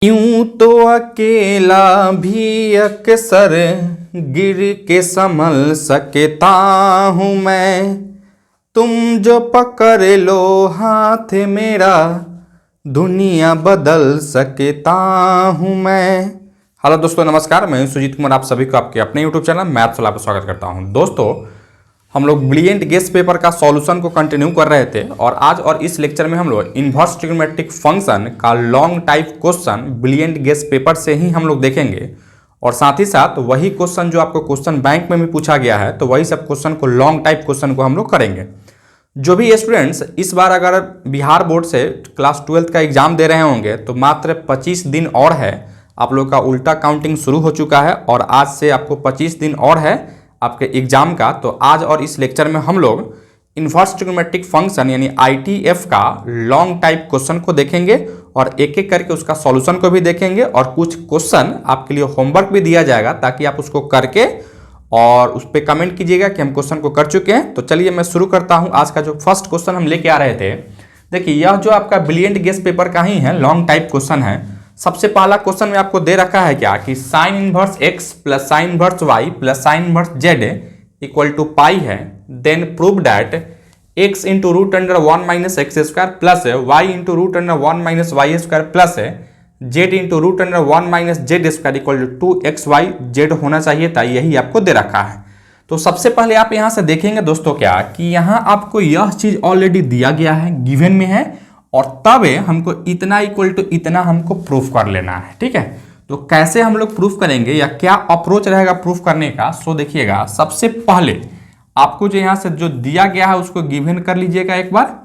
यूं तो अकेला भी अक्सर गिर के संभल सकता हूँ मैं। तुम जो पकड़ लो हाथ मेरा दुनिया बदल सकता हूँ मैं। हेलो दोस्तों, नमस्कार। मैं सुजीत कुमार आप सभी को आपके अपने यूट्यूब चैनल मैथ्स वाला पर स्वागत करता हूँ। दोस्तों, हम लोग ब्रिलियंट गेस पेपर का सॉल्यूशन को कंटिन्यू कर रहे थे और आज और इस लेक्चर में हम लोग इन्वर्स ट्रिग्नोमेट्रिक फंक्शन का long type question brilliant guess paper से ही हम लोग देखेंगे और साथ ही साथ वही क्वेश्चन जो आपको क्वेश्चन बैंक में भी पूछा गया है तो वही सब क्वेश्चन को लॉन्ग टाइप क्वेश्चन को हम लोग करेंगे। जो भी स्टूडेंट्स इस बार अगर बिहार बोर्ड से क्लास 12th का एग्जाम दे रहे होंगे तो मात्र 25 दिन और है, आप लोग का उल्टा काउंटिंग शुरू हो चुका है और आज से आपको 25 दिन और है आपके एग्जाम का। तो आज और इस लेक्चर में हम लोग इन्वर्स ट्रिग्नोमेट्रिक फंक्शन यानी आईटीएफ का लॉन्ग टाइप क्वेश्चन को देखेंगे और एक एक करके उसका सॉल्यूशन को भी देखेंगे और कुछ क्वेश्चन आपके लिए होमवर्क भी दिया जाएगा ताकि आप उसको करके और उस पर कमेंट कीजिएगा कि हम क्वेश्चन को कर चुके हैं। तो चलिए मैं शुरू करता हूं। आज का जो फर्स्ट क्वेश्चन हम लेके आ रहे थे, देखिए यह जो आपका ब्रिलियंट गेस पेपर का ही है, लॉन्ग टाइप क्वेश्चन है। सबसे पहला क्वेश्चन में आपको दे रखा है क्या कि sine inverse x plus sine inverse y plus sine inverse z equal to pi है। Then prove that x into root under 1 minus x square plus y into root under 1 minus y square plus z into root under 1 minus z square equal to 2xyz होना चाहिए था, यही आपको दे रखा है। तो सबसे पहले आप यहां से देखेंगे दोस्तों क्या कि यहां आपको यह चीज ऑलरेडी दिया गया है, गिवन में है और तब हमको इतना इक्वल टू इतना हमको प्रूफ कर लेना है। ठीक है, तो कैसे हम लोग प्रूफ करेंगे या क्या अप्रोच रहेगा प्रूफ करने का, सो देखिएगा सबसे पहले आपको जो यहाँ से जो दिया गया है उसको गिवन कर लीजिएगा एक बार।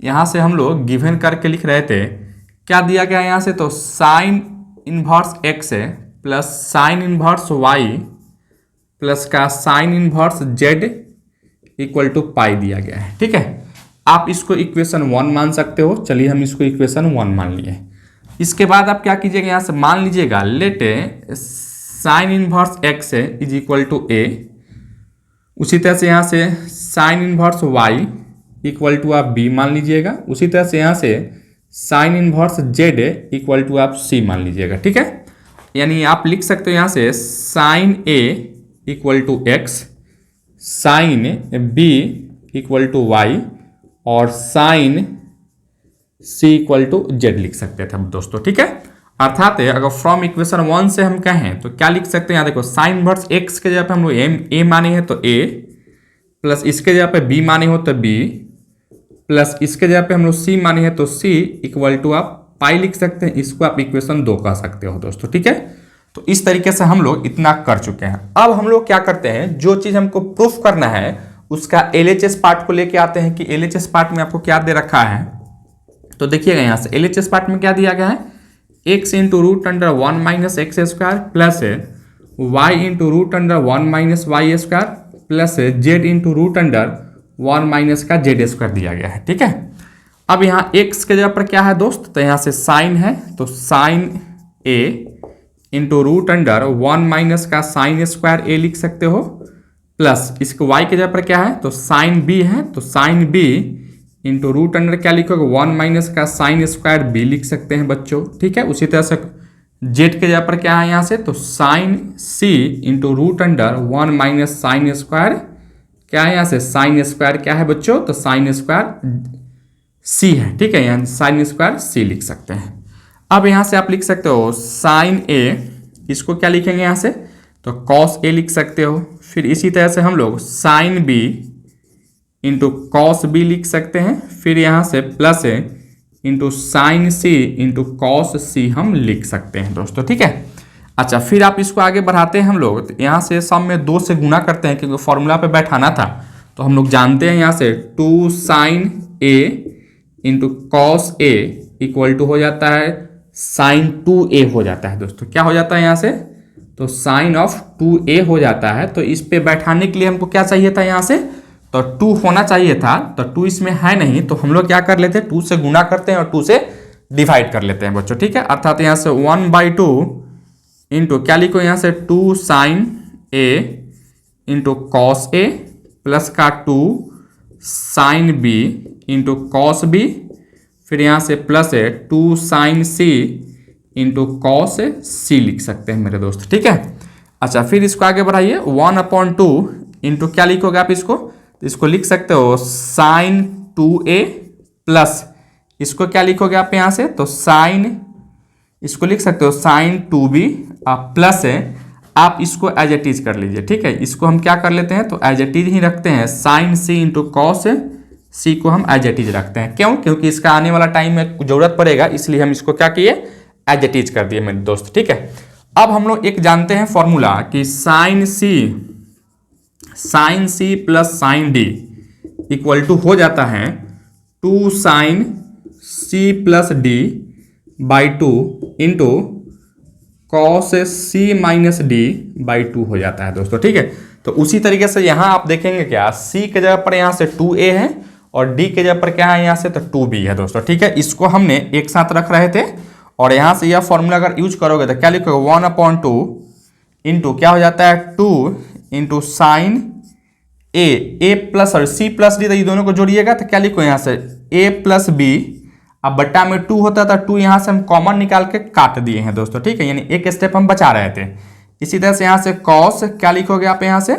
यहाँ से हम लोग गिवन करके लिख रहे थे, क्या दिया गया यहाँ से, तो sine inverse x plus sine inverse y plus का sine inverse z equal to pi दिया गया है। ठीक है, आप इसको इक्वेशन 1 मान सकते हो। चलिए हम इसको इक्वेशन 1 मान लिए। इसके बाद आप क्या कीजिएगा, यहाँ से मान लीजिएगा let sine inverse x is equal to a. उसी तरह से यहाँ से sine inverse y equal to आप बी मान लीजिएगा। उसी तरह से यहाँ से sine inverse z equal to आप सी मान लीजिएगा। ठीक है, यानी आप लिख सकते हो यहाँ से sine a equal to x, sine b equal to y और sine c equal to z लिख सकते थे हम दोस्तों। ठीक है, अर्थात अगर फ्रॉम इक्वेशन 1 से हम कहें तो क्या लिख सकते हैं, यहाँ देखो साइन इनवर्स एक्स के जगह पे हम लोग ए माने हैं तो ए प्लस इसके जगह पे बी माने हो तो बी प्लस इसके जगह पे हम लोग सी माने हैं तो सी इक्वल टू आप पाई लिख सकते हैं। इसको आप इक्वेशन 2 कह सकते हो दोस्तों। ठीक है, तो इस तरीके से हम लोग इतना कर चुके हैं। अब हम लोग क्या करते हैं, जो चीज हमको प्रूफ करना है उसका एलएचएस पार्ट को लेके आते हैं कि एलएचएस पार्ट में आपको क्या दे रखा है। तो देखिएगा यहाँ से एलएचएस पार्ट में क्या दिया गया है, x into root under 1 minus x square plus y into root under 1 minus y square plus z into root under 1 minus का जेड स्क्वायर दिया गया है। ठीक है, अब यहाँ x के जगह पर क्या है दोस्त, तो यहाँ से साइन है तो sine a into root under 1 minus का साइन स्क्वायर a लिख सकते हो प्लस इसके y के जगह पर क्या है तो साइन b है तो sine b into root under क्या लिखोगे 1 माइनस का साइन स्क्वायर b लिख सकते हैं बच्चों। ठीक है, उसी तरह से z के जगह पर क्या है यहाँ से तो sine c into root under 1 minus sine square क्या है यहाँ से साइन स्क्वायर क्या है बच्चों, तो साइन स्क्वायर c है। ठीक है, यहाँ साइन स्क्वायर c लिख सकते हैं। अब यहाँ से आप लिख सकते हो साइन a, इसको क्या लिखेंगे यहाँ से तो कॉस a लिख सकते हो। फिर इसी तरह से हम लोग sine b into cos b लिख सकते हैं। फिर यहाँ से plus into sine c into cos c हम लिख सकते हैं दोस्तों। ठीक है, अच्छा फिर आप इसको आगे बढ़ाते हैं हम लोग, तो यहाँ से सम में 2 से गुना करते हैं क्योंकि फॉर्मूला पे बैठाना था। तो हम लोग जानते हैं यहाँ से 2 sine a into cos a equal to हो जाता है साइन 2a हो जाता है दोस्तों। क्या हो जाता है यहाँ से तो साइन ऑफ 2a हो जाता है। तो इस पे बैठाने के लिए हमको क्या चाहिए था यहाँ से तो 2 होना चाहिए था, तो 2 इसमें है नहीं तो हम लोग क्या कर लेते हैं 2 से गुना करते हैं और 2 से डिवाइड कर लेते हैं बच्चों। ठीक है, अर्थात यहाँ से 1/2 इंटू क्या लिखो यहाँ से 2 sine a into cos a plus का 2 sine b into cos b फिर यहाँ से प्लस है 2 sine c into cos c लिख सकते हैं मेरे दोस्त, ठीक है। अच्छा, फिर इसको आगे बढ़ाइए, 1/2 इंटू क्या लिखोगे आप इसको, तो इसको लिख सकते हो साइन 2a प्लस, इसको क्या लिखोगे आप यहाँ से, तो साइन, इसको लिख सकते हो साइन 2b प्लस है, आप इसको एज इट इज कर लीजिए, ठीक है। इसको हम क्या कर लेते हैं, तो एज इट इज ही रखते हैं, साइन सी इंटू कॉस सी को हम एज इट इज रखते हैं। क्यों, क्योंकि इसका आने वाला टाइम में जरूरत पड़ेगा, इसलिए हम इसको क्या किए, एज इट इज कर दिए मेरे दोस्त, ठीक है। अब हम लोग एक जानते हैं फॉर्मूला कि sine c plus sine d equal to हो जाता है 2 sine c plus d by 2 into cos c minus d by 2 हो जाता है दोस्तों, ठीक है। तो उसी तरीके से यहाँ आप देखेंगे क्या, सी के जगह पर यहाँ से 2a है और डी के जगह पर क्या है यहाँ से, तो 2b है दोस्तों, ठीक है। इसको हमने एक साथ रख रहे थे और यहाँ से यह फॉर्मूला अगर यूज करोगे तो क्या लिखोगे, 1/2 इंटू क्या हो जाता है 2 इंटू साइन ए प्लस और सी प्लस डी, तो ये दोनों को जोड़िएगा तो क्या लिखो यहाँ से a प्लस बी, अब बट्टा में 2 होता था, 2 यहाँ से हम कॉमन निकाल के काट दिए हैं दोस्तों, ठीक है, यानी एक स्टेप हम बचा रहे थे। इसी तरह से यहाँ से कॉस क्या लिखोगे आप यहाँ से,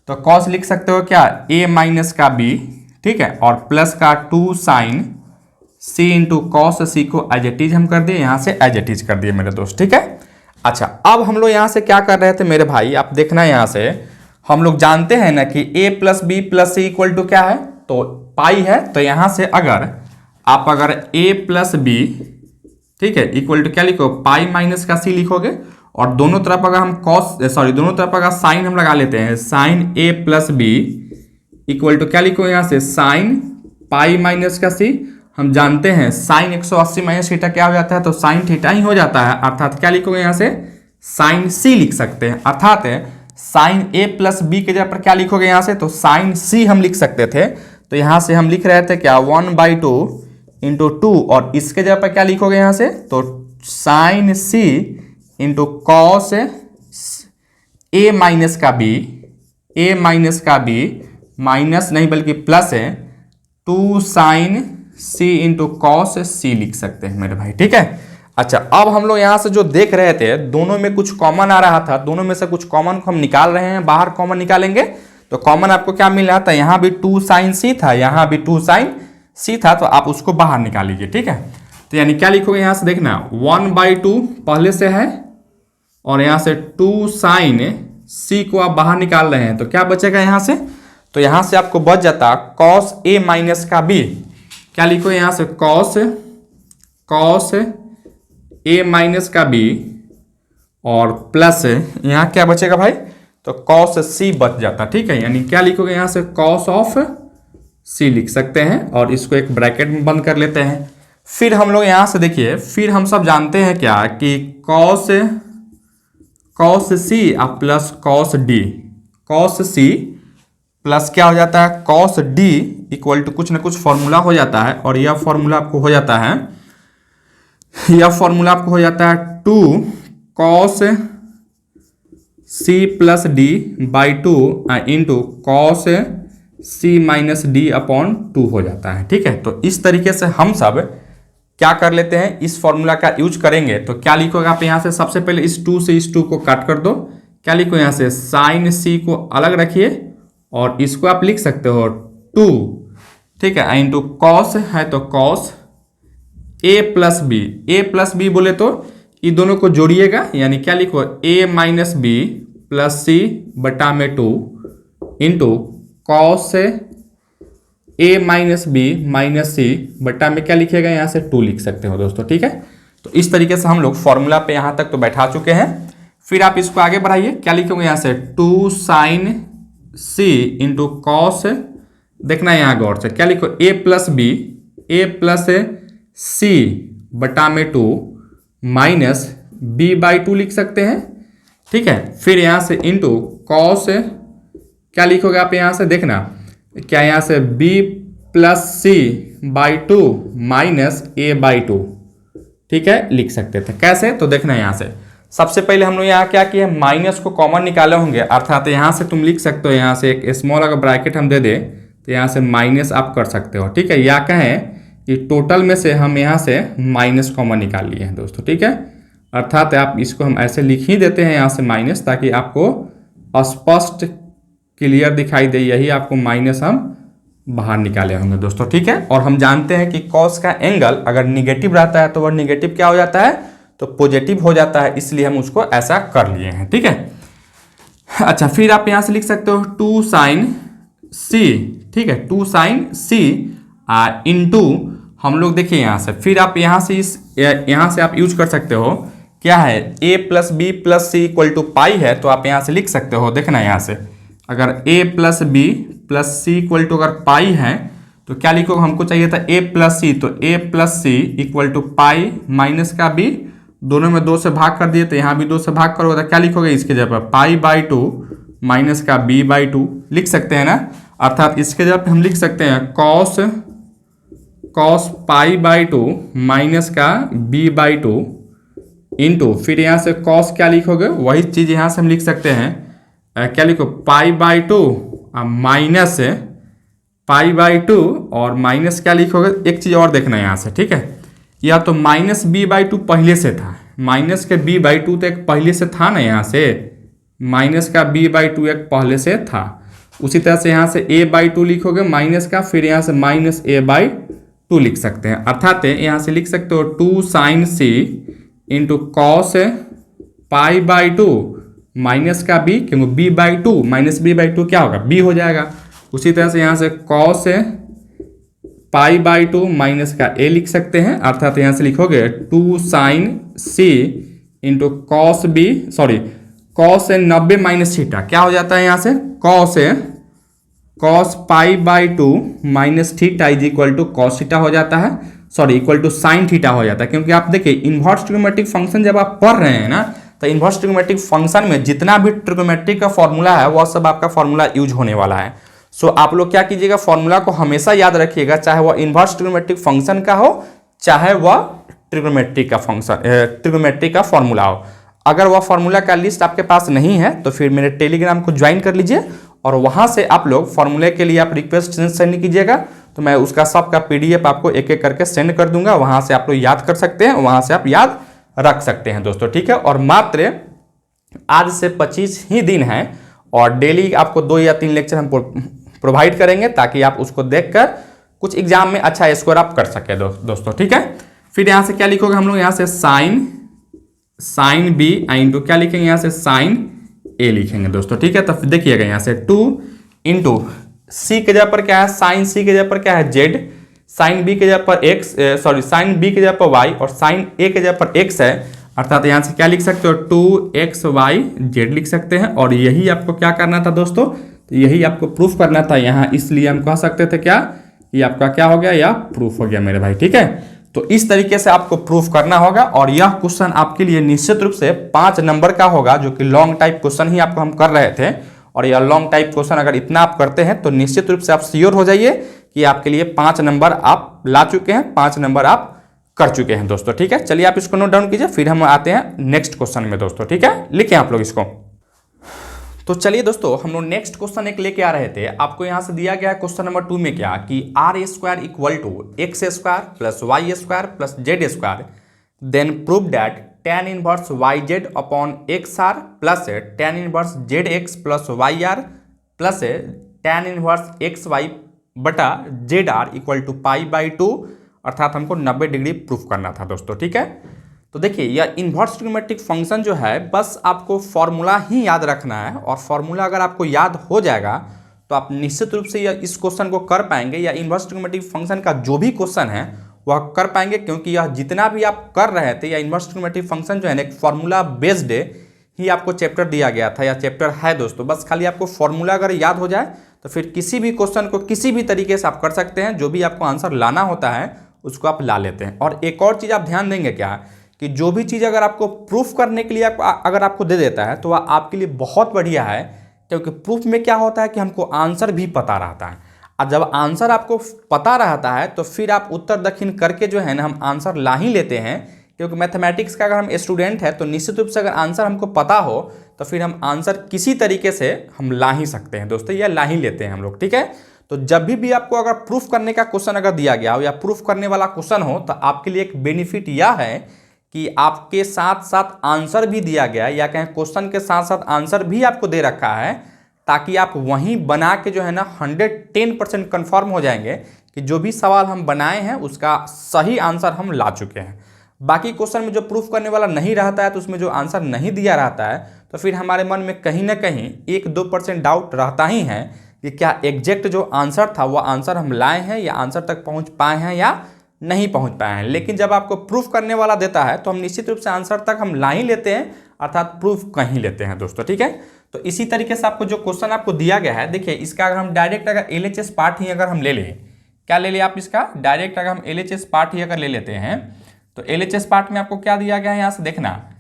तो कॉस लिख सकते हो क्या, a माइनस का b, ठीक है, और प्लस का 2 साइन c इंटू कॉस सी को एज इट इज हम कर दिए, यहाँ से एज इट इज कर दिए मेरे दोस्त, ठीक है। अच्छा, अब हम लोग यहाँ से क्या कर रहे थे मेरे भाई, आप देखना यहाँ से हम लोग जानते हैं ना कि a plus b plus c equal to क्या है, तो पाई है। तो यहाँ से अगर a प्लस बी, ठीक है, इक्वल टू क्या लिखो, पाई माइनस का सी लिखोगे, और दोनों तरफ अगर हम दोनों तरफ अगर साइन हम लगा लेते हैं, sine a plus b equal to क्या लिखो यहाँ से, साइन पाई माइनस का सी। हम जानते हैं साइन 180 माइनस थीटा क्या हो जाता है, तो साइन थीटा ही हो जाता है, अर्थात क्या लिखोगे यहाँ से, साइन सी लिख सकते हैं, अर्थात साइन a प्लस बी के जगह पर क्या लिखोगे यहाँ से, तो साइन सी हम लिख सकते थे। तो यहाँ से हम लिख रहे थे क्या, 1/2 इंटू 2, और इसके जगह पर क्या लिखोगे यहाँ से, तो साइन सी इंटू कॉस ए माइनस का बी, माइनस नहीं बल्कि प्लस है 2 sine c into cos c लिख सकते हैं मेरे भाई, ठीक है। अच्छा, अब हम लोग यहाँ से जो देख रहे थे, दोनों में कुछ कॉमन आ रहा था, दोनों में से कुछ कॉमन को हम निकाल रहे हैं, बाहर कॉमन निकालेंगे तो कॉमन आपको क्या मिल रहा था, यहाँ भी 2 साइन सी था, यहाँ भी 2 साइन सी था, तो आप उसको बाहर निकाल लीजिए, ठीक है। तो यानी क्या लिखोगे यहाँ से, देखना 1/2 पहले से है और यहाँ से 2 साइन सी को आप बाहर निकाल रहे हैं, तो क्या बचेगा यहाँ से, तो यहाँ से आपको बच जाता कॉस ए माइनस का बी, क्या लिखो यहाँ से, कॉस ए माइनस का बी, और प्लस यहाँ क्या बचेगा भाई, तो कॉस सी बच जाता, ठीक है। यानी क्या लिखोगे यहाँ से, कॉस ऑफ सी लिख सकते हैं, और इसको एक ब्रैकेट में बंद कर लेते हैं। फिर हम लोग यहाँ से देखिए, फिर हम सब जानते हैं क्या कि cos c plus cos c plus क्या हो जाता है, कॉस डी इक्वल टू कुछ ना कुछ फॉर्मूला हो जाता है, और यह फॉर्मूला आपको हो जाता है 2 cos c plus d by 2 into cos c minus d upon 2 हो जाता है, ठीक है। तो इस तरीके से हम सब क्या कर लेते हैं, इस फॉर्मूला का यूज करेंगे। तो क्या लिखोगे आप यहाँ से, सबसे पहले इस 2 से इस 2 को काट कर दो, क्या लिखो यहाँ से, साइन सी को अलग रखिए और इसको आप लिख सकते हो 2, ठीक है, इंटू कॉस है तो कॉस a प्लस बी बोले तो ये दोनों को जोड़िएगा, यानी क्या लिखो, a minus b plus c बटा में 2 into cos a minus b minus c बटा में क्या लिखिएगा यहाँ से 2 लिख सकते हो दोस्तों, ठीक है। तो इस तरीके से हम लोग फॉर्मूला पे यहाँ तक तो बैठा चुके हैं। फिर आप इसको आगे बढ़ाइए, क्या लिखोगे यहाँ से, 2 साइन सी इंटू कॉस, देखना यहाँ गौर से, क्या लिखो, a प्लस सी बटा में 2 माइनस b बाई 2 लिख सकते हैं, ठीक है। फिर यहाँ से इंटू कॉस, क्या लिखोगे आप यहाँ से, देखना क्या यहाँ से, b plus c by 2 minus a by 2, ठीक है, लिख सकते थे। कैसे, तो देखना यहाँ से सबसे पहले हम लोग यहाँ क्या किए, माइनस को कॉमन निकाले होंगे, अर्थात यहाँ से तुम लिख सकते हो, यहाँ से एक स्मॉल अगर ब्रैकेट हम दे दें तो यहाँ से माइनस आप कर सकते हो, ठीक है। या कहें कि टोटल में से हम यहाँ से माइनस कॉमन निकाल लिए हैं दोस्तों, ठीक है। अर्थात आप इसको हम ऐसे लिख ही देते हैं यहाँ से माइनस, ताकि आपको स्पष्ट क्लियर दिखाई दे। यही आपको माइनस हम बाहर निकाले होंगे दोस्तों, ठीक है। और हम जानते हैं कि कॉस का एंगल अगर निगेटिव रहता है तो वह निगेटिव क्या हो जाता है, तो पॉजिटिव हो जाता है, इसलिए हम उसको ऐसा कर लिए हैं, ठीक है। अच्छा, फिर आप यहां से लिख सकते हो 2 sin c, ठीक है, 2 sin c इंटू हम लोग देखिए यहां से, फिर आप यहां से यहां से आप यूज कर सकते हो क्या है, a plus b plus c equal to pi है, तो आप यहां से लिख सकते हो। देखना यहां से अगर a plus b plus c equal to अगर पाई है तो क्या लिखोगे, हमको चाहिए था a प्लस सी, तो a plus c equal to pi minus का b, दोनों में 2 से भाग कर दिए तो यहाँ भी 2 से भाग करोगे तो क्या लिखोगे, इसके जगह पर पाई बाई 2 माइनस का b बाई 2 लिख सकते हैं ना। अर्थात इसके जगह पर हम लिख सकते हैं कॉस पाई बाई 2 माइनस का b बाई 2 इंटू, फिर यहाँ से कॉस क्या लिखोगे, वही चीज़ यहाँ से हम लिख सकते हैं, क्या लिखो, पाई बाई 2 माइनस पाई बाई 2 और माइनस क्या लिखोगे, एक चीज़ और देखना है यहाँ से, ठीक है। या तो माइनस बी बाई 2 पहले से था, माइनस के b बाई 2 तो एक पहले से था ना, यहाँ से माइनस का b बाई 2 एक पहले से था। उसी तरह से यहाँ से a बाई 2 लिखोगे माइनस का, फिर यहाँ से माइनस a बाई 2 लिख सकते हैं। अर्थात यहाँ से लिख सकते हो 2 sin c into cos pi by 2 minus का b, क्योंकि b by 2 minus b by 2 क्या होगा, b हो जाएगा। उसी तरह से यहाँ से कॉस पाई बाई 2 माइनस का a लिख सकते हैं। अर्थात यहाँ से लिखोगे 2 sin c into cos b, sorry cos 90 minus theta, क्या हो जाता है यहाँ से cos pi by 2 minus theta is equal to cos theta हो जाता है, sorry equal to sine theta हो जाता है। क्योंकि आप देखिए इन्वर्स ट्रिग्नोमेट्रिक फंक्शन जब आप पढ़ रहे हैं ना, तो इन्वर्स ट्रिग्नोमेट्रिक फंक्शन में जितना भी ट्रिग्नोमेट्रिक का फॉर्मूला है वह सब आपका फॉर्मूला यूज होने वाला है। सो आप लोग क्या कीजिएगा, फॉर्मूला को हमेशा याद रखिएगा, चाहे वह इन्वर्स ट्रिग्नोमेट्रिक फंक्शन का हो, चाहे वह ट्रिग्नोमेट्रिक का फंक्शन ट्रिग्नोमेट्रिक का फॉर्मूला हो। अगर वह फॉर्मूला का लिस्ट आपके पास नहीं है तो फिर मेरे टेलीग्राम को ज्वाइन कर लीजिए और वहां से आप लोग फॉर्मूले के लिए आप रिक्वेस्ट सेंड कीजिएगा, तो मैं उसका सबका PDF आपको एक एक करके सेंड कर दूंगा। वहां से आप लोग याद कर सकते हैं, वहां से आप याद रख सकते हैं दोस्तों, ठीक है। और मात्र आज से 25 ही दिन है और डेली आपको 2 या 3 लेक्चर हम प्रोवाइड करेंगे, ताकि आप उसको देखकर कुछ एग्जाम में अच्छा स्कोर आप कर सके दोस्तों, ठीक है। फिर यहाँ से क्या लिखोगे, हम लोग यहाँ से साइन बी इंटू क्या लिखेंगे, यहाँ से साइन ए लिखेंगे दोस्तों, ठीक है। तो देखिएगा यहाँ से 2 इंटू सी के जगह पर क्या है, साइन सी के जगह पर क्या है जेड, साइन बी के जगह पर एक्स, सॉरी साइन बी के जगह पर वाई और साइन ए के जगह पर एक्स है। अर्थात यहाँ से क्या लिख सकते हो 2xy जेड लिख सकते हैं। और यही आपको क्या करना था दोस्तों, तो यही आपको प्रूफ करना था यहाँ, इसलिए हम कह सकते थे क्या, ये आपका क्या हो गया, या प्रूफ हो गया मेरे भाई, ठीक है। तो इस तरीके से आपको प्रूफ करना होगा और यह क्वेश्चन आपके लिए निश्चित रूप से 5 नंबर का होगा, जो कि लॉन्ग टाइप क्वेश्चन ही आपको हम कर रहे थे। और यह लॉन्ग टाइप क्वेश्चन अगर इतना आप करते हैं तो निश्चित रूप से आप श्योर हो जाइए कि आपके लिए 5 नंबर आप ला चुके हैं, 5 नंबर आप कर चुके हैं दोस्तों, ठीक है। चलिए आप इसको नोट डाउन कीजिए, फिर हम आते हैं नेक्स्ट क्वेश्चन में दोस्तों, ठीक है। लिखें आप लोग इसको। तो चलिए दोस्तों, हम लोग नेक्स्ट क्वेश्चन एक लेके आ रहे थे। आपको यहां से दिया गया है क्वेश्चन नंबर 2 में क्या, कि r² equal to x² plus y² plus z², then prove that tan inverse yz upon xr plus tan inverse zx plus yr plus tan inverse xy बटा zr equal to pi by 2, अर्थात हमको 90 degree proof करना था दोस्तों, ठीक है। तो देखिए यह इन्वर्स ट्रिग्नोमेट्रिक फंक्शन जो है, बस आपको फॉर्मूला ही याद रखना है और फॉर्मूला अगर आपको याद हो जाएगा तो आप निश्चित रूप से यह इस क्वेश्चन को कर पाएंगे, या इन्वर्स ट्रिग्नोमेट्रिक फंक्शन का जो भी क्वेश्चन है वह कर पाएंगे। क्योंकि यह जितना भी आप कर रहे थे, या इन्वर्स ट्रिग्नोमेट्रिक फंक्शन जो है ना, एक फॉर्मूला बेस्ड ही आपको चैप्टर दिया गया था या चैप्टर है दोस्तों। बस खाली आपको फॉर्मूला अगर याद हो जाए तो फिर किसी भी क्वेश्चन को किसी भी तरीके से आप कर सकते हैं, जो भी आपको आंसर लाना होता है उसको आप ला लेते हैं। और एक और चीज़ आप ध्यान देंगे क्या, कि जो भी चीज़ अगर आपको प्रूफ करने के लिए अगर आपको दे देता है तो वह आपके लिए बहुत बढ़िया है। क्योंकि प्रूफ में क्या होता है कि हमको आंसर भी पता रहता है, और जब आंसर आपको पता रहता है तो फिर आप उत्तर दक्षिण करके जो है ना, हम आंसर ला ही लेते हैं। क्योंकि मैथमेटिक्स का अगर हम स्टूडेंट है तो निश्चित रूप से अगर आंसर हमको पता हो तो फिर हम आंसर किसी तरीके से हम ला ही सकते हैं दोस्तों, या ला ही लेते हैं हम लोग, ठीक है। तो जब भी आपको अगर प्रूफ करने का क्वेश्चन अगर दिया गया हो या प्रूफ करने वाला क्वेश्चन हो, तो आपके लिए एक बेनिफिट यह है कि आपके साथ साथ आंसर भी दिया गया है, या कहें क्वेश्चन के साथ साथ आंसर भी आपको दे रखा है, ताकि आप वहीं बना के जो है ना 110% कन्फर्म हो जाएंगे कि जो भी सवाल हम बनाए हैं उसका सही आंसर हम ला चुके हैं। बाकी क्वेश्चन में जो प्रूफ करने वाला नहीं रहता है, तो उसमें जो आंसर नहीं दिया रहता है, तो फिर हमारे मन में कहीं ना कहीं 1-2% डाउट रहता ही है कि क्या एग्जैक्ट जो आंसर था वो आंसर हम लाए हैं, या आंसर तक पहुंच पाए हैं या नहीं पहुंच पाए हैं। लेकिन जब आपको प्रूफ करने वाला देता है तो हम निश्चित रूप से आंसर तक हम ला ही लेते हैं, अर्थात प्रूफ कहीं लेते हैं दोस्तों, ठीक है। तो इसी तरीके से आपको जो क्वेश्चन आपको दिया गया है, देखिए इसका अगर हम डायरेक्ट अगर LHS पार्ट ही अगर हम ले लें, क्या ले लें आप इसका डायरेक्ट अगर हम LHS पार्ट ही अगर ले लेते हैं, तो LHS पार्ट में आपको क्या दिया गया है, यहाँ से देखना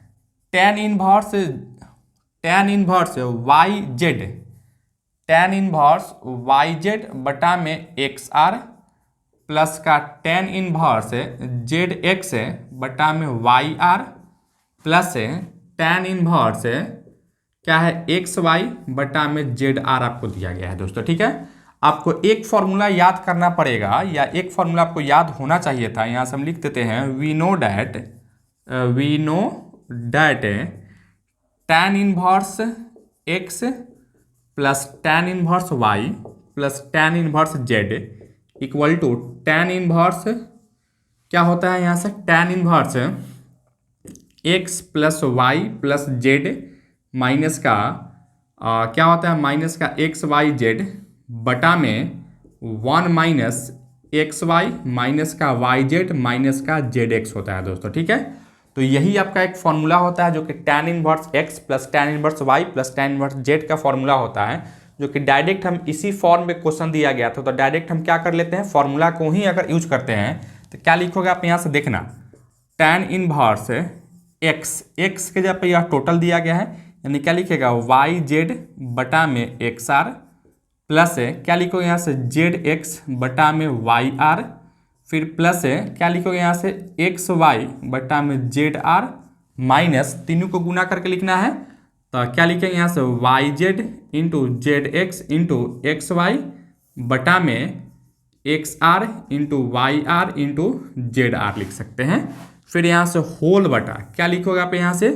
tan इनवर्स YZ बटा में XR प्लस का tan इनवर्स ZX बटा में YR प्लस tan इनवर्स क्या है XY बटा में ZR आपको दिया गया है दोस्तों, ठीक है। आपको एक फॉर्मूला याद करना पड़ेगा, या एक फॉर्मूला आपको याद होना चाहिए था। यहाँ से हम लिख देते हैं we know that tan inverse X plus tan inverse Y plus tan inverse Z equal to tan inverse क्या होता है, यहाँ से tan inverse X plus Y plus Z minus का क्या होता है, माइनस का XYZ बटा में 1 माइनस XY माइनस का YZ माइनस का ZX होता है दोस्तों, ठीक है। तो यही आपका एक फॉर्मूला होता है जो कि tan inverse X plus tan inverse Y plus tan inverse Z का फॉर्मूला होता है, जो कि डायरेक्ट हम इसी फॉर्म में क्वेश्चन दिया गया था, तो डायरेक्ट हम क्या कर लेते हैं, फॉर्मूला को ही अगर यूज करते हैं तो क्या लिखोगे आप यहाँ से देखना tan इनवर्स X के जगह पे यह टोटल दिया गया है, यानी क्या लिखेगा YZ बटा में XR प्लस है क्या लिखोगे यहाँ से ZX बटा में YR, फिर प्लस है क्या लिखोगे यहाँ से XY बटा में ZR माइनस तीनों को गुना करके लिखना है, तो क्या लिखेंगे यहाँ से YZ into ZX into XY बटा में XR into YR into ZR लिख सकते हैं। फिर यहाँ से होल बटा क्या लिखोगे आप यहाँ से,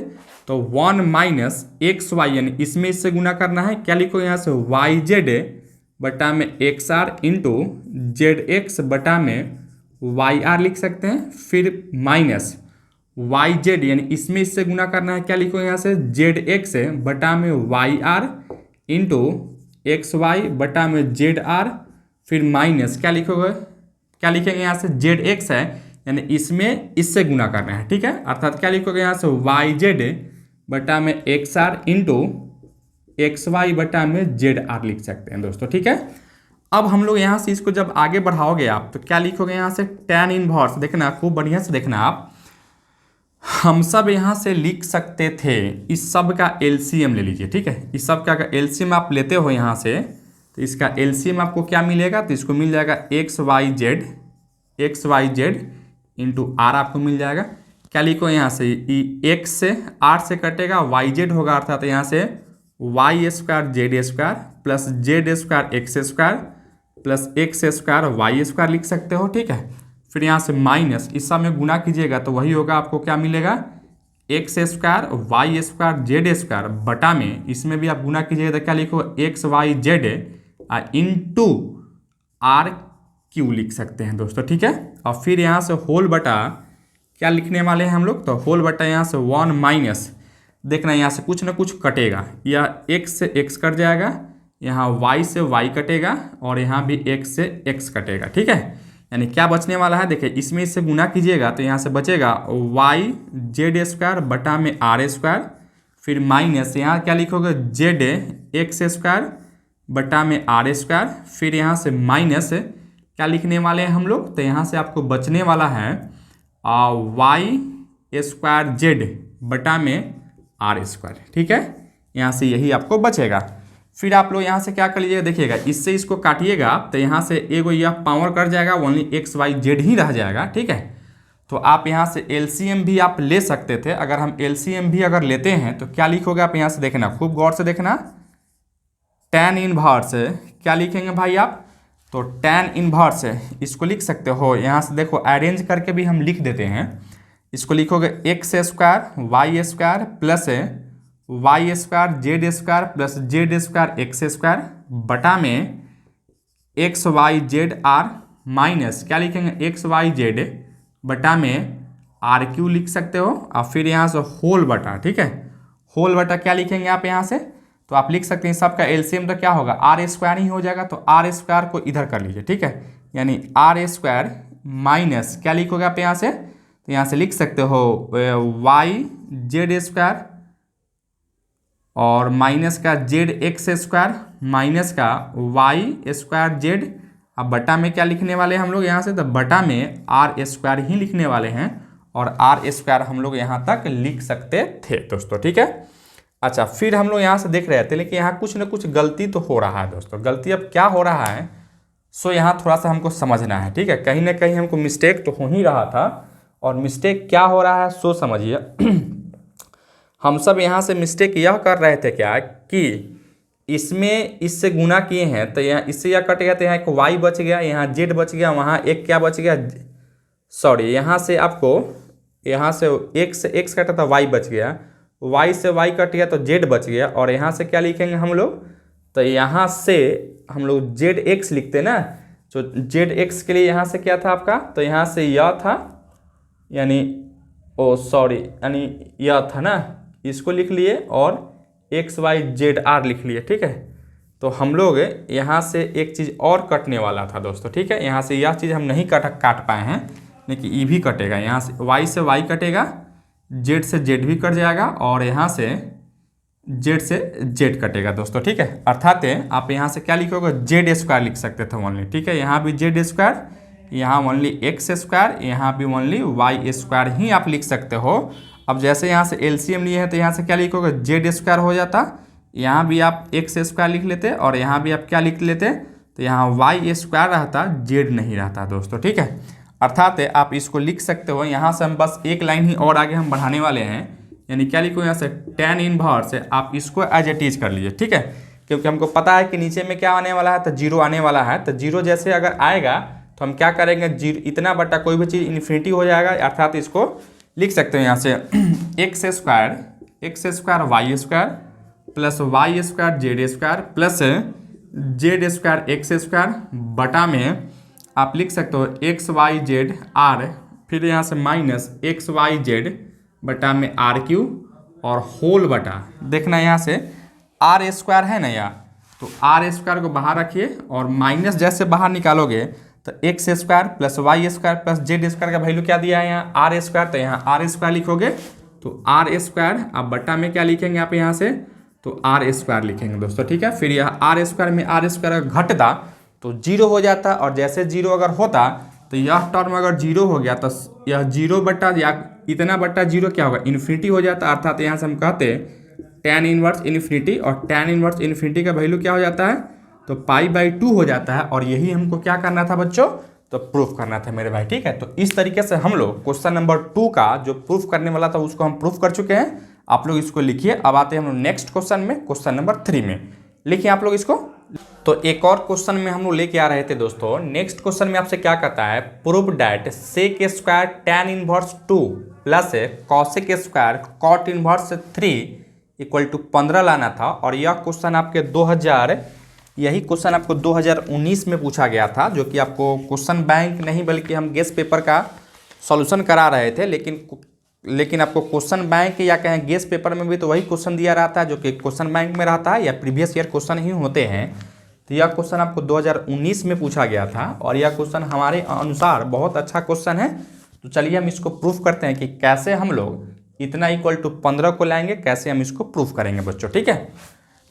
तो 1 माइनस XY यानी इसमें इससे गुना करना है, क्या लिखोगे यहाँ से YZ बटा में XR इंटू ZX बटा में YR लिख सकते हैं। फिर माइनस YZ यानी इसमें इससे गुना करना है, क्या लिखोगे यहाँ से ZX बटा में YR इंटू XY बटा में ZR, फिर माइनस क्या लिखोगे, क्या लिखेंगे यहाँ से ZX है यानी इसमें इससे गुना करना है, ठीक है। अर्थात क्या लिखोगे यहाँ से YZ बटा में XR इंटू XY बटा में ZR लिख सकते हैं दोस्तों, ठीक है। अब हम लोग यहाँ से इसको जब आगे बढ़ाओगे आप, तो क्या लिखोगे यहाँ से tan इनवर्स, देखना खूब बढ़िया से देखना आप, हम सब यहाँ से लिख सकते थे, इस सब का LCM ले लीजिए, ठीक है। इस सब का अगर LCM आप लेते हो यहाँ से, तो इसका LCM आपको क्या मिलेगा, तो इसको मिल जाएगा XYZ इंटू R आपको मिल जाएगा। क्या लिखो यहाँ से X से R से कटेगा, YZ होगा, अर्थात यहाँ से Y square Z square plus Z square X square plus X square Y square लिख सकते हो, ठीक है। फिर यहाँ से माइनस इस सब में गुना कीजिएगा तो वही होगा, आपको क्या मिलेगा X square Y square Z square बटा में इसमें भी आप गुना कीजिएगा तो क्या लिखो XYZ इंटू RQ लिख सकते हैं दोस्तों, ठीक है। और फिर यहाँ से होल बटा क्या लिखने वाले हैं हम लोग, तो होल बटा यहाँ से 1 माइनस, देखना यहाँ से कुछ ना कुछ कटेगा, या X से X कट जाएगा, यहाँ Y से Y कटेगा और यहाँ भी X से X कटेगा, ठीक है। यानी क्या बचने वाला है, देखिए इसमें इससे गुना कीजिएगा तो यहाँ से बचेगा YZ स्क्वायर बटा में R स्क्वायर, फिर माइनस यहाँ क्या लिखोगे ZX स्क्वायर बटा में R स्क्वायर, फिर यहाँ से माइनस क्या लिखने वाले हैं हम लोग, तो यहाँ से आपको बचने वाला है Y स्क्वायर Z बटा में R स्क्वायर, ठीक है। यहाँ से यही आपको बचेगा। फिर आप लोग यहाँ से क्या कर लीजिएगा, देखिएगा इससे इसको काटिएगा तो यहाँ से एगो यह पावर कट जाएगा, ओनली XYZ ही रह जाएगा, ठीक है। तो आप यहाँ से LCM भी आप ले सकते थे। अगर हम LCM भी अगर लेते हैं तो क्या लिखोगे आप यहाँ से देखना, खूब गौर से देखना, tan इनवर्स क्या लिखेंगे भाई आप, तो tan इनवर्स इसको लिख सकते हो, यहाँ से देखो अरेंज करके भी हम लिख देते हैं, इसको लिखोगे x square y square plus y square z square plus z square x square बटा में x y z r minus क्या लिखेंगे एक्स वाई जेड बटा में आर क्यू लिख सकते हो और फिर यहाँ से होल बटा, ठीक है। होल बटा क्या लिखेंगे आप यहाँ से, तो आप लिख सकते हैं सबका एलसीएम तो क्या होगा आर स्क्वायर ही हो जाएगा, तो आर स्क्वायर को इधर कर लीजिए, ठीक है। यानी आर स्क्वायर माइनस क्या लिखोगे आप यहाँ से, तो यहाँ से लिख सकते हो वाई जेड स्क्वायर और माइनस का जेड एक्स स्क्वायर माइनस का वाई स्क्वायर जेड। अब बटा में क्या लिखने वाले हैं हम लोग यहाँ से, तो बटा में आर स्क्वायर ही लिखने वाले हैं और आर स्क्वायर हम लोग यहाँ तक लिख सकते थे दोस्तों, ठीक है। अच्छा, फिर हम लोग यहाँ से देख रहे थे लेकिन यहाँ कुछ ना कुछ गलती तो हो रहा है दोस्तों। गलती अब क्या हो रहा है, सो यहाँ थोड़ा सा हमको समझना है, ठीक है। कहीं ना कहीं हमको मिस्टेक तो हो ही रहा था और मिस्टेक क्या हो रहा है सो समझिए। हम सब यहाँ से मिस्टेक यह कर रहे थे क्या कि इसमें इससे गुना किए हैं तो यहाँ इससे यह कट गया तो यहाँ एक वाई बच गया, यहाँ जेड बच गया, वहाँ एक क्या बच गया, सॉरी यहाँ से आपको यहाँ से एक्स कटा था वाई बच गया, वाई से वाई कट गया तो जेड बच गया और यहाँ से क्या लिखेंगे हम लोग, तो यहाँ से हम लोग जेड एक्स लिखते ना, तो जेड एक्स के लिए यहाँ से क्या था आपका, तो यहाँ से यह था यानी यानी यह था ना, इसको लिख लिए और एक्स वाई जेड आर लिख लिए, ठीक है। तो हम लोग यहाँ से एक चीज़ और कटने वाला था दोस्तों, ठीक है। यहाँ से यह चीज़ हम नहीं काट पाए हैं लेकिन ये भी कटेगा, यहाँ से वाई कटेगा, जेड से जेड भी कट जाएगा और यहाँ से जेड से जेड कटेगा दोस्तों, ठीक है। अर्थात आप यहाँ से क्या लिखोगे जेड स्क्वायर लिख सकते थे ओनली, ठीक है। यहाँ भी जेड स्क्वायर, यहाँ ओनली एक्स स्क्वायर, यहाँ भी ओनली वाई स्क्वायर ही आप लिख सकते हो। अब जैसे यहाँ से एलसीएम लिए हैं तो यहाँ से क्या लिखोगे जेड स्क्वायर हो जाता, यहाँ भी आप एक्स स्क्वायर लिख लेते और यहाँ भी आप क्या लिख लेते, तो यहाँ वाई स्क्वायर रहता, जेड नहीं रहता दोस्तों, ठीक है। अर्थात आप इसको लिख सकते हो। यहाँ से हम बस एक लाइन ही और आगे हम बढ़ाने वाले हैं, यानी क्या लिखो यहाँ से tan इनवर्स से आप इसको एज इट इज कर लीजिए, ठीक है। क्योंकि हमको पता है कि नीचे में क्या आने वाला है, तो जीरो आने वाला है, तो जीरो जैसे अगर आएगा तो हम क्या करेंगे, जीरो इतना बटा कोई भी चीज़ इन्फिनिटी हो जाएगा, अर्थात इसको लिख सकते हो यहाँ से x square y square plus y square z square plus z square x square बटा में आप लिख सकते हो एक्स वाई जेड आर, फिर यहाँ से माइनस एक्स वाई जेड बटा में आर क्यू और होल बटा, देखना यहाँ से आर स्क्वायर है ना यहाँ, तो आर स्क्वायर को बाहर रखिए और माइनस जैसे बाहर निकालोगे तो x square plus y square plus z square का वैल्यू क्या दिया है यहाँ आर स्क्वायर, तो यहाँ आर स्क्वायर लिखोगे तो आर स्क्वायर, अब बटा में क्या लिखेंगे आप यहाँ से, तो आर स्क्वायर लिखेंगे दोस्तों, ठीक है। फिर यह आर स्क्वायर में आर स्क्वायर घटता तो जीरो हो जाता और जैसे जीरो अगर होता तो यह टर्म अगर जीरो हो गया तो यह जीरो बटा या इतना बटा जीरो क्या होगा इन्फिनिटी हो जाता। अर्थात यहाँ से हम कहते tan इनवर्स इन्फिनिटी और tan इनवर्स इन्फिनिटी का वैल्यू क्या हो जाता है, तो π/2 हो जाता है। और यही हमको क्या करना था बच्चों, तो प्रूफ करना था मेरे भाई, ठीक है। तो इस तरीके से हम लोग क्वेश्चन नंबर 2 का जो प्रूफ करने वाला था उसको हम प्रूफ कर चुके हैं। आप लोग इसको लिखिए। अब आते हैं हम लोग नेक्स्ट क्वेश्चन में, क्वेश्चन नंबर 3 में लिखिए आप लोग इसको। तो एक और क्वेश्चन में हम लोग लेके आ रहे थे दोस्तों। नेक्स्ट क्वेश्चन में आपसे क्या कहता है, prove that sec square tan inverse 2 plus cosec square cot inverse 3 equal to 15 लाना था। और यह क्वेश्चन आपके 2019 में पूछा गया था, जो कि आपको क्वेश्चन बैंक नहीं बल्कि हम गेस्ट पेपर का सॉल्यूशन करा रहे थे। लेकिन आपको क्वेश्चन बैंक या कहें गेस्ट पेपर में भी तो वही क्वेश्चन दिया रहता है जो कि क्वेश्चन बैंक में रहता है या प्रीवियस ईयर क्वेश्चन ही होते हैं। तो यह क्वेश्चन आपको 2019 में पूछा गया था और यह क्वेश्चन हमारे अनुसार बहुत अच्छा क्वेश्चन है। तो चलिए हम इसको प्रूफ करते हैं कि कैसे हम लोग इतना इक्वल टू 15 को लाएंगे, कैसे हम इसको प्रूफ करेंगे बच्चों, ठीक है।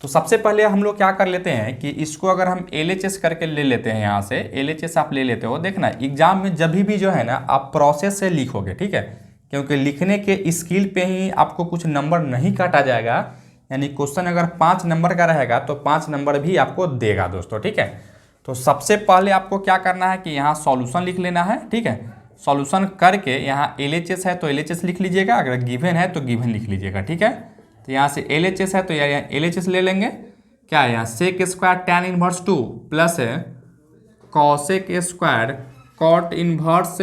तो सबसे पहले हम लोग क्या कर लेते हैं कि इसको अगर हम LHS करके ले लेते हैं, यहाँ से LHS आप ले लेते हो। देखना एग्जाम में जब भी जो है ना आप प्रोसेस से लिखोगे, ठीक है, क्योंकि लिखने के स्किल पे ही आपको कुछ नंबर नहीं काटा जाएगा। यानी क्वेश्चन अगर 5 नंबर का रहेगा तो 5 नंबर भी आपको देगा दोस्तों, ठीक है। तो सबसे पहले आपको क्या करना है कि यहाँ सॉल्यूशन लिख लेना है, ठीक है। सॉल्यूशन करके यहाँ LHS है तो LHS लिख लीजिएगा, अगर गिवन है तो गिवन लिख लीजिएगा, ठीक है। तो यहाँ से LHS है तो यहाँ LHS ले लेंगे। क्या है यहाँ sec square tan inverse 2 plus cosec square cot inverse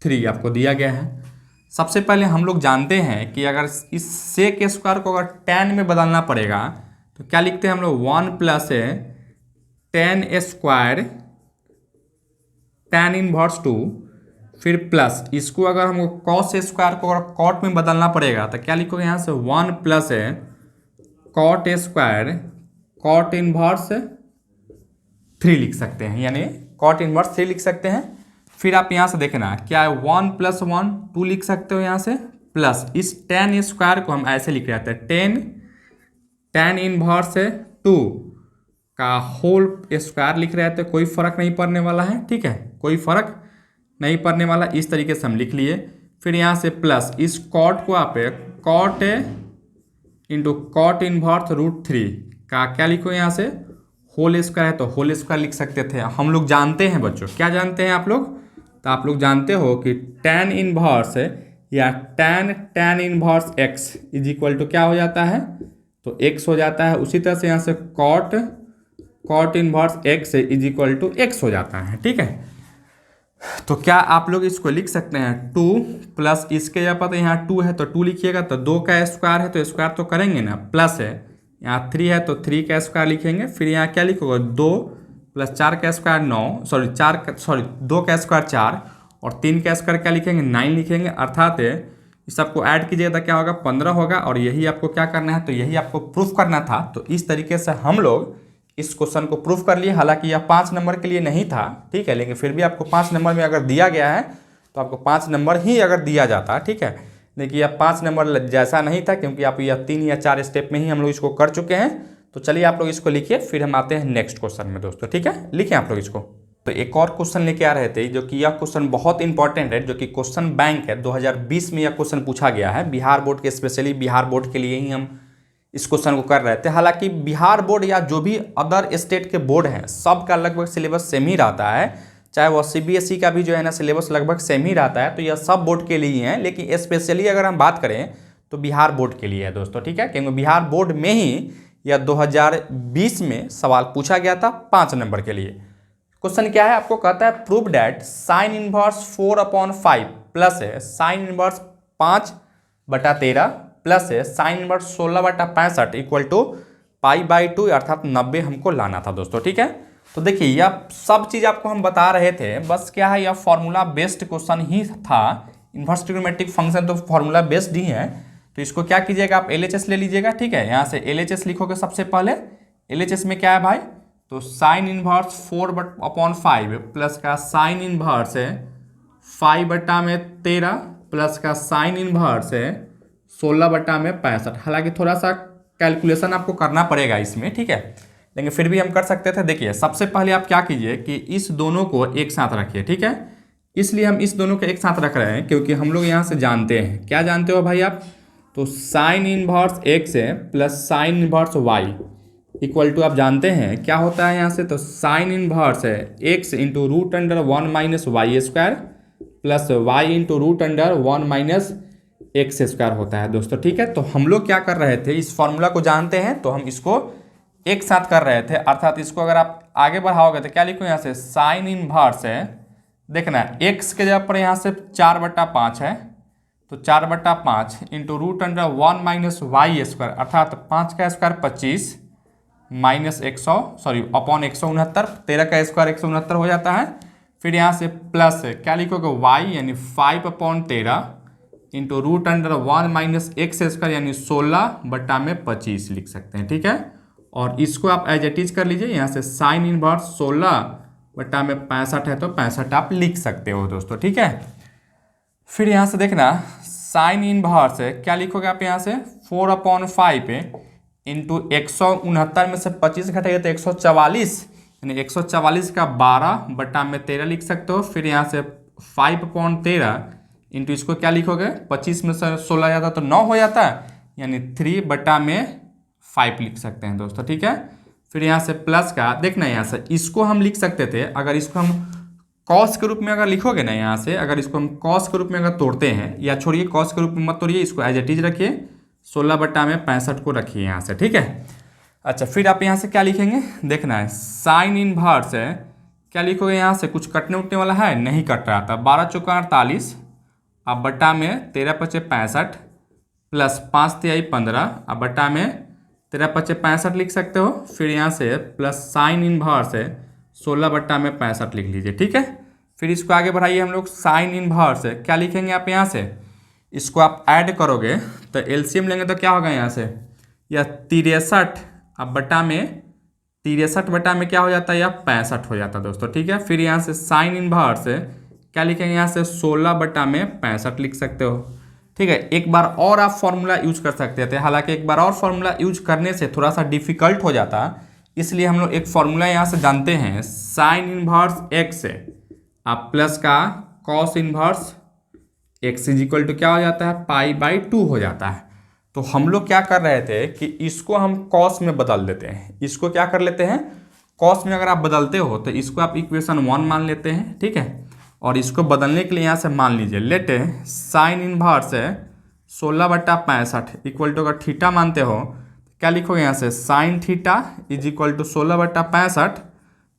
3 आपको दिया गया है। सबसे पहले हम लोग जानते हैं कि अगर इस सेक स्क्वायर को अगर tan में बदलना पड़ेगा तो क्या लिखते हैं हम लोग, 1 plus tan square tan inverse 2, फिर प्लस इसको अगर हमको कॉस स्क्वायर को अगर कॉट में बदलना पड़ेगा तो क्या लिखोगे यहाँ से, 1 plus cot square cot inverse 3 लिख सकते हैं, यानी कॉट इनवर्स 3 लिख सकते हैं। फिर आप यहाँ से देखना क्या है, 1 प्लस 1 2 लिख सकते हो यहाँ से, प्लस इस tan स्क्वायर को हम ऐसे लिख रहे थे, tan इनवर्स 2 का होल स्क्वायर लिख रहे थे, कोई फर्क नहीं पड़ने वाला है, ठीक है, कोई फर्क नहीं पड़ने वाला, इस तरीके से हम लिख लिए। फिर यहाँ से प्लस इस कॉट को आप कॉट इंटू कॉट इनवर्स √3 का क्या लिखो यहाँ से, होल स्क्वायर है तो होल स्क्वायर लिख सकते थे। हम लोग जानते हैं बच्चों, क्या जानते हैं आप लोग, तो आप लोग जानते हो कि tan इनवर्स या tan inverse x is equal to क्या हो जाता है, तो x हो जाता है। उसी तरह से यहाँ से cot inverse x is equal to x हो जाता है, ठीक है। तो क्या आप लोग इसको लिख सकते हैं 2 प्लस इसके या पता यहाँ 2 है तो 2 लिखिएगा, तो 2 का स्क्वायर है तो स्क्वायर तो करेंगे ना, प्लस है यहाँ 3 है तो 3 का स्क्वायर लिखेंगे। फिर यहाँ क्या लिखोगे, 2 प्लस 4 का स्क्वायर 9, 2 का स्क्वायर 4 और 3 का स्क्वायर क्या लिखेंगे, 9 लिखेंगे। अर्थात इस सबको ऐड कीजिएगा तो क्या होगा, 15 होगा। और यही आपको क्या करना है, तो यही आपको प्रूफ करना था। तो इस तरीके से हम लोग इस क्वेश्चन को प्रूफ कर लिए। हालांकि यह 5 नंबर के लिए नहीं था, ठीक है, लेकिन फिर भी आपको 5 नंबर में अगर दिया गया है तो आपको 5 नंबर ही अगर दिया जाता, ठीक है। देखिए यह 5 नंबर जैसा नहीं था, क्योंकि आप यह 3 या 4 स्टेप में ही हम लोग इसको कर चुके हैं। तो चलिए आप लोग इसको लिखिए, फिर हम आते हैं नेक्स्ट क्वेश्चन में दोस्तों, ठीक है। लिखिए आप लोग इसको। तो एक और क्वेश्चन लेके आ रहे थे, जो कि यह क्वेश्चन बहुत इंपॉर्टेंट है, जो कि क्वेश्चन बैंक है। 2020 में यह क्वेश्चन पूछा गया है, बिहार बोर्ड के, स्पेशली बिहार बोर्ड के लिए ही हम इस क्वेश्चन को कर रहे थे। हालांकि बिहार बोर्ड या जो भी अदर स्टेट के बोर्ड हैं, सबका लगभग सिलेबस सेम ही रहता है, चाहे वो सीबीएसई का भी जो है ना सिलेबस लगभग सेम ही रहता है। तो यह सब बोर्ड के लिए हैं, लेकिन स्पेशली अगर हम बात करें तो बिहार बोर्ड के लिए है दोस्तों, ठीक है। क्योंकि बिहार बोर्ड में ही यह 2020 में सवाल पूछा गया था 5 नंबर के लिए। क्वेश्चन क्या है, आपको कहता है prove that sine inverse 4/5 plus है साइन इनवर्स 5/13 प्लस है साइन इनवर्स 16/65 इक्वल टू π/2, अर्थात 90 हमको लाना था दोस्तों, ठीक है। तो देखिए यह सब चीज़ आपको हम बता रहे थे, बस क्या है, यह फॉर्मूला बेस्ड क्वेश्चन ही था। इन्वर्स ट्रिग्नोमेट्रिक फंक्शन तो फॉर्मूला बेस्ड ही है। तो इसको क्या कीजिएगा, आप LHS ले लीजिएगा, ठीक है। यहाँ से LHS लिखोगे सबसे पहले। LHS में क्या है भाई, तो साइन इनवर्स 4/5 प्लस का साइन इनवर्स 5/13 प्लस का साइन इनवर्स 16/65। हालांकि थोड़ा सा कैलकुलेशन आपको करना पड़ेगा इसमें, ठीक है, लेकिन फिर भी हम कर सकते थे। देखिए सबसे पहले आप क्या कीजिए कि इस दोनों को एक साथ रखिए, ठीक है। इसलिए हम इस दोनों को एक साथ रख रहे हैं क्योंकि हम लोग यहाँ से जानते हैं, क्या जानते हो भाई आप, तो sine inverse x plus sine inverse y equal to आप जानते हैं क्या होता है यहाँ से, तो sine inverse x into √1 - y² plus y into √1 - x² होता है दोस्तों, ठीक है। तो हम लोग क्या कर रहे थे, इस फॉर्मूला को जानते हैं तो हम इसको एक साथ कर रहे थे। अर्थात इसको अगर आप आगे बढ़ाओगे तो क्या लिखो यहाँ से, साइन इनवर्स देखना x के जगह पर यहाँ से 4/5 है, तो 4/5 इंटू √1 - y² अर्थात 5 का स्क्वायर 25 माइनस 169 13 का स्क्वायर 169 हो जाता है। फिर यहाँ से प्लस क्या लिखोगे y यानी 5/13 इंटू √1 - x² यानी 16/25 लिख सकते हैं, ठीक है। और इसको आप एज इट इज कर लीजिए, यहाँ से साइन इनवर्स 16/65 है तो 65 आप लिख सकते हो दोस्तों, ठीक है। फिर यहाँ से देखना साइन इनवर्स क्या लिखोगे आप यहाँ से 4/5 इंटू 169 में से 25 घटाइए तो 144 यानी 144 का 12/13 लिख सकते हो। फिर यहाँ से 5/13 इंटू इसको क्या लिखोगे, 25 में से 16 जाता तो 9 हो जाता है, यानी 3/5 लिख सकते हैं दोस्तों, ठीक है। फिर यहाँ से प्लस का देखना, यहाँ से इसको हम लिख सकते थे, अगर इसको हम कॉस के रूप में अगर लिखोगे ना, यहाँ से अगर इसको हम कॉस के रूप में अगर तोड़ते हैं, या छोड़िए कॉस के रूप में मत तोड़िए, इसको एज इट इज रखिए, 16/65 को रखिए यहाँ से, ठीक है। अच्छा फिर आप यहाँ से क्या लिखेंगे, देखना है साइन इनवर्स क्या लिखोगे, यहाँ से कुछ कटने उठने वाला है, नहीं कट रहा था, 12 × 4 = 48 अब बटा में 13 पचे 65 प्लस 5 तिहाई 15, अब बटा में 13 पचे 65 लिख सकते हो। फिर यहाँ से प्लस साइन इनवर्स है 16 बटा में 65 लिख लीजिए, ठीक है। फिर इसको आगे बढ़ाइए हम लोग, साइन इनवर्स है क्या लिखेंगे आप यहाँ से, इसको आप ऐड करोगे तो एलसीएम लेंगे तो क्या होगा यहाँ से, यह 63 अब बटा में 63 बटा में क्या हो जाता है, यह 65 हो जाता है दोस्तों, ठीक है। फिर यहाँ से साइन इनवर्स है क्या लिखेंगे यहाँ से, 16 बटा में 65 लिख सकते हो, ठीक है। एक बार और आप फॉर्मूला यूज कर सकते थे, हालांकि एक बार और फॉर्मूला यूज करने से थोड़ा सा डिफिकल्ट हो जाता, इसलिए हम लोग एक फॉर्मूला यहाँ से जानते हैं, साइन इनवर्स एक्स है आप प्लस का cos inverse x is equal to क्या हो जाता है, π/2 हो जाता है। तो हम लोग क्या कर रहे थे कि इसको हम कॉस में बदल देते हैं, इसको क्या कर लेते हैं, कॉस में अगर आप बदलते हो तो इसको आप इक्वेशन 1 मान लेते हैं, ठीक है। और इसको बदलने के लिए यहाँ से मान लीजिए, लेट साइन इनवर्स है 16 बटा 65 इक्वल टू, अगर थीटा मानते हो क्या लिखोगे यहाँ से, sine theta is equal to 16 बटा 65।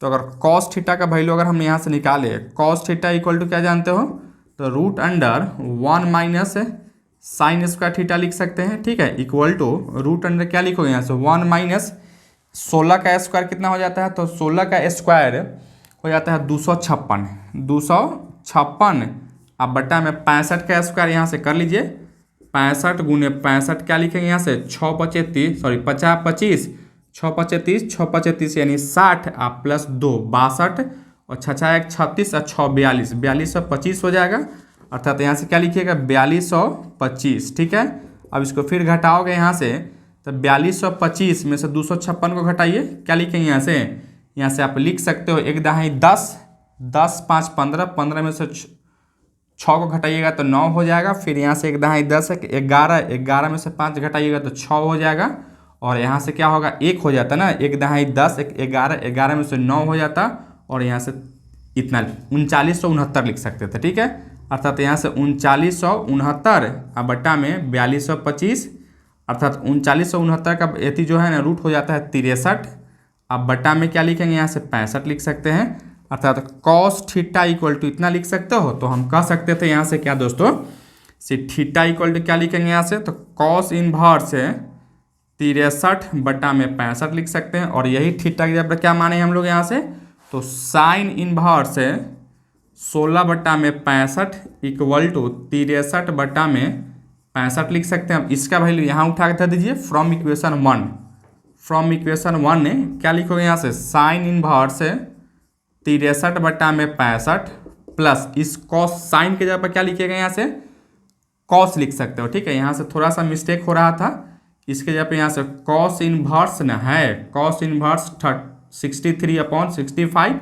तो अगर कॉस थीटा का वैल्यू अगर हम यहाँ से निकाले, कॉस थीटा इक्वल टू क्या जानते हो, तो root under 1 minus sine square theta लिख सकते हैं, ठीक है, इक्वल टू रूट अंडर क्या लिखोगे यहाँ से 1 माइनस 16 का स्क्वायर कितना हो जाता है, तो 16 का स्क्वायर हो जाता है 256 अब बटा में 65 का स्क्वायर यहाँ से कर लीजिए, 65 गुने 65 क्या लिखेंगे यहाँ से, 6 पचे 30 सॉरी 50 25 6 पचे 30 6 पचे 30 यानी 60 आप प्लस 2 62 और 6 1 36 और 6 42 4225 हो जाएगा, अर्थात यहाँ से क्या लिखिएगा 4225, ठीक है। अब इसको फिर घटाओगे यहाँ से तो 4225 में से 256 को घटाइए, क्या लिखेंगे यहाँ से आप लिख सकते हो 1 दहाई 10 10 5 15 15 में से 6 को घटाइएगा तो 9 हो जाएगा। फिर यहाँ से 1 दहाई 10 11 11 में से 5 घटाइएगा तो 6 हो जाएगा, और यहाँ से क्या होगा 1 हो जाता ना, 1 दहाई 10 11 11 में से 9 हो जाता, और यहाँ से इतना 3969 लिख सकते थे, ठीक है। अर्थात यहाँ से 3969 अब बटा में 4225, अर्थात 3969 का एती जो है ना रूट हो जाता है 63, अब बटा में क्या लिखेंगे यहाँ से 65 लिख सकते हैं, अर्थात कॉस थीटा इक्वल टू इतना लिख सकते हो। तो हम कह सकते थे यहाँ से क्या दोस्तों, थीटा इक्वल टू क्या लिखेंगे यहाँ से, तो कॉस इनवर्स है 63 बटा में 65 लिख सकते हैं, और यही थीटा की जब क्या माने हम लोग यहाँ से, तो साइन इनवर्स है 16 बटा में 65 इक्वल टू 63 बटा में 65 लिख सकते हैं। अब इसका वैल्यू यहाँ उठा के दे दीजिए फ्रॉम इक्वेशन 1 ने क्या लिखोगे यहाँ से, साइन इनवर्स है 63 बटा में 65 प्लस इस कॉस साइन के जगह पर क्या लिखिएगा यहाँ से, कॉस लिख सकते हो, ठीक है। यहाँ से थोड़ा सा मिस्टेक हो रहा था, इसके जगह पे यहाँ से कॉस इनवर्स न है, कॉस इनवर्स 63/65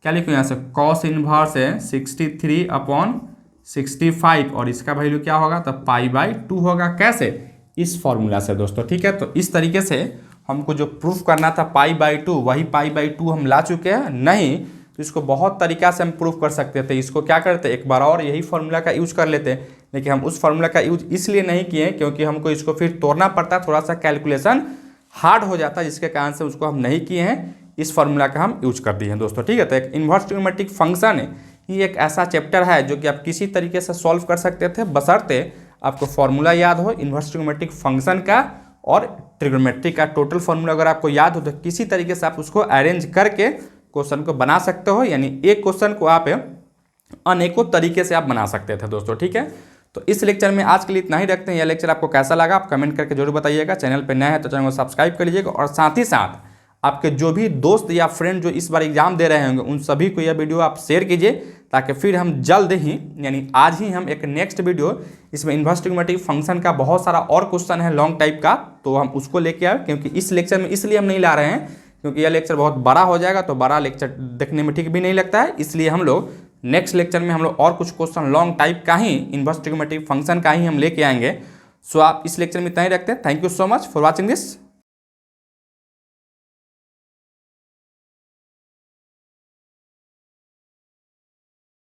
क्या लिखो यहाँ से, कॉस इनवर्स है 63/65 और इसका वैल्यू क्या होगा, तो π/2 होगा। कैसे, इस फॉर्मूला से दोस्तों, ठीक है। तो इस तरीके से हमको जो प्रूफ करना था π/2 वही π/2 हम ला चुके हैं। नहीं तो इसको बहुत तरीका से हम प्रूफ कर सकते थे। इसको क्या करते, एक बार और यही फॉर्मूला का यूज कर लेते, लेकिन हम उस फॉर्मूला का यूज इसलिए नहीं किए क्योंकि हमको इसको फिर तोड़ना पड़ता, थोड़ा सा कैलकुलेशन हार्ड हो जाता, जिसके कारण से उसको हम नहीं किए हैं। इस फॉर्मूला का हम यूज कर दिए हैं दोस्तों, ठीक है। तो एक इन्वर्स ट्रिग्नोमेट्रिक फंक्शन है, ये एक ऐसा चैप्टर है जो कि आप किसी तरीके से सॉल्व कर सकते थे, बशर्ते आपको फॉर्मूला याद हो इन्वर्स ट्रिग्नोमेट्रिक फंक्शन का, और ट्रिग्नोमेट्री का टोटल फॉर्मूला अगर आपको याद हो तो किसी तरीके से आप उसको अरेंज करके क्वेश्चन को बना सकते हो। यानी एक क्वेश्चन को आप अनेकों तरीके से आप बना सकते थे दोस्तों, ठीक है। तो इस लेक्चर में आज के लिए इतना ही रखते हैं। यह लेक्चर आपको कैसा लगा आप कमेंट करके जरूर बताइएगा। चैनल पर नया है तो चैनल को सब्सक्राइब कर लीजिएगा, और साथ ही साथ आपके जो भी दोस्त या फ्रेंड जो इस बार एग्जाम दे रहे होंगे उन सभी को यह वीडियो आप शेयर कीजिए, ताकि फिर हम जल्द ही यानी आज ही हम एक नेक्स्ट वीडियो इसमें इन्वर्स ट्रिग्नोमेट्रिक फंक्शन का बहुत सारा और क्वेश्चन है लॉन्ग टाइप का, तो हम उसको लेके आए। क्योंकि इस लेक्चर में इसलिए हम नहीं ला रहे हैं क्योंकि यह लेक्चर बहुत बड़ा हो जाएगा, तो बड़ा लेक्चर देखने में ठीक भी नहीं लगता है, इसलिए हम लोग नेक्स्ट लेक्चर में हम लोग और कुछ क्वेश्चन लॉन्ग टाइप का ही इन्वर्स ट्रिग्नोमेट्रिक फंक्शन का ही हम लेके आएंगे। सो आप इस लेक्चर में इतना ही रखते हैं। Thank you so much for watching this.